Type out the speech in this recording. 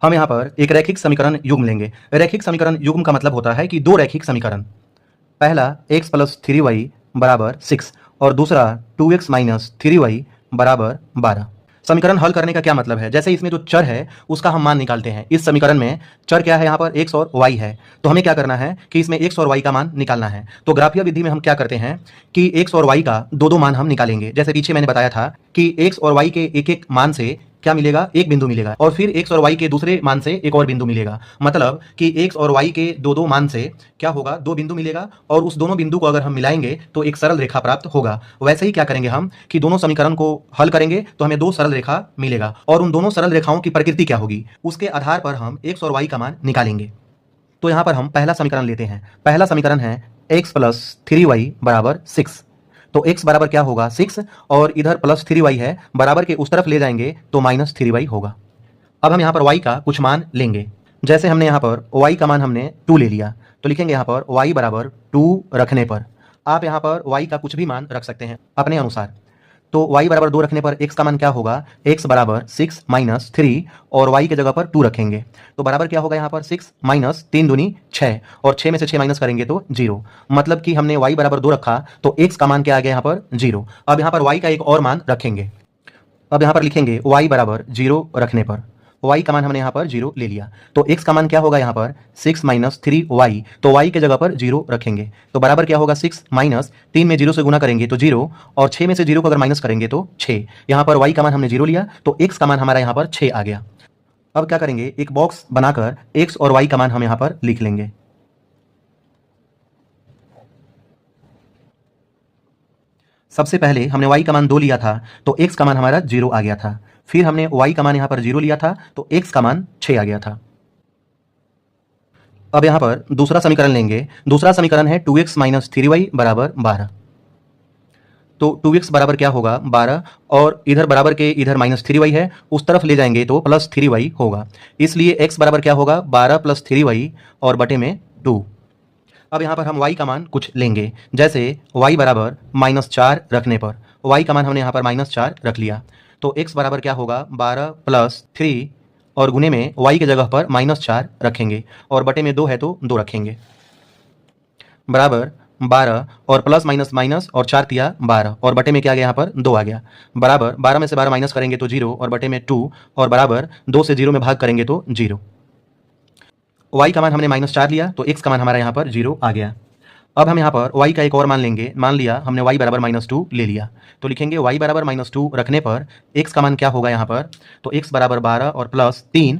हम यहाँ पर एक रैखिक समीकरण युग्म लेंगे। रैखिक समीकरण युग्म का मतलब होता है कि दो रैखिक समीकरण, पहला x प्लस 3y बराबर 6 और दूसरा 2x माइनस 3y बराबर 12। समीकरण हल करने का क्या मतलब है? जैसे इसमें जो चर है उसका हम मान निकालते हैं। इस समीकरण में चर क्या है? यहाँ पर x और y है। तो हमें क्या करना है कि इसमें x और y का मान निकालना है। तो ग्राफीय विधि में हम क्या करते हैं कि x और y का दो दो मान हम निकालेंगे। जैसे पीछे मैंने बताया था कि x और y के एक एक मान से क्या मिलेगा? एक बिंदु मिलेगा और फिर x और y के दूसरे मान से एक और बिंदु मिलेगा। मतलब कि x और y के दो दो मान से क्या होगा? दो बिंदु मिलेगा और उस दोनों बिंदु को अगर हम मिलाएंगे तो एक सरल रेखा प्राप्त होगा। वैसे ही क्या करेंगे हम कि दोनों समीकरण को हल करेंगे तो हमें दो सरल रेखा मिलेगा और उन दोनों सरल रेखाओं की प्रकृति क्या होगी उसके आधार पर हम x और y का मान निकालेंगे। तो यहाँ पर हम पहला समीकरण लेते हैं। पहला समीकरण है x प्लस 3y बराबर 6। तो x बराबर क्या होगा? 6 और इधर प्लस 3y है, बराबर के उस तरफ ले जाएंगे तो माइनस 3y होगा। अब हम यहाँ पर y का कुछ मान लेंगे। जैसे हमने यहाँ पर y का मान हमने 2 ले लिया तो लिखेंगे यहाँ पर y बराबर 2 रखने पर आप यहाँ पर y का कुछ भी मान रख सकते हैं अपने अनुसार। तो y बराबर 2 रखने पर x का मान क्या होगा? x बराबर 6 माइनस 3 और y के जगह पर 2 रखेंगे तो बराबर क्या होगा? यहाँ पर 6 माइनस 3 दूनी 6 और 6 में से 6 माइनस करेंगे तो 0। मतलब कि हमने y बराबर 2 रखा तो x का मान क्या आ गया? यहाँ पर 0। अब यहाँ पर y का एक और मान रखेंगे। अब यहाँ पर लिखेंगे y बराबर 0 रखने पर y का मान हमने यहाँ पर 0 ले लिया तो x का मान क्या होगा? यहाँ पर 6 माइनस 3y, तो y के जगह पर 0 रखेंगे तो बराबर क्या होगा? 6 माइनस 3 में 0 से गुना करेंगे तो 0 और 6 में से 0 को अगर माइनस करेंगे तो 6। यहाँ पर y का मान हमने 0 लिया तो x का मान हमारा यहाँ पर 6 आ गया। अब क्या करेंगे? एक बॉक्स बनाकर x और y का मान हम यहाँ पर लिख लेंगे। सबसे पहले हमने y का मान 2 लिया था तो x का मान हमारा 0 आ गया था। फिर हमने y का मान यहाँ पर 0 लिया था तो x का मान 6 आ गया था। अब यहाँ पर दूसरा समीकरण लेंगे। दूसरा समीकरण है 2x माइनस 3y बराबर 12। तो 2x बराबर क्या होगा? 12 और इधर बराबर के इधर माइनस 3y है, उस तरफ ले जाएंगे तो प्लस 3y होगा। इसलिए x बराबर क्या होगा? 12 प्लस 3y और बटे में 2। अब यहाँ पर हम y का मान कुछ लेंगे। जैसे y बराबर -4 रखने पर y का मान हमने यहाँ पर -4 रख लिया तो x बराबर क्या होगा? 12 प्लस 3 और गुने में y के जगह पर -4 रखेंगे और बटे में 2 है तो 2 रखेंगे बराबर 12 और प्लस माइनस माइनस और 4 तिया 12 और बटे में क्या आ गया? यहाँ पर 2 आ गया बराबर 12 में से 12 माइनस करेंगे तो 0 और बटे में 2 और बराबर 2 से 0 में भाग करेंगे तो 0। y का मान हमने -4 लिया तो x का मान हमारा यहाँ पर 0 आ गया। अब हम यहाँ पर y का एक और मान लेंगे। मान लिया हमने y बराबर -2 ले लिया तो लिखेंगे y बराबर -2 रखने पर x का मान क्या होगा? यहाँ पर तो x बराबर 12 और प्लस 3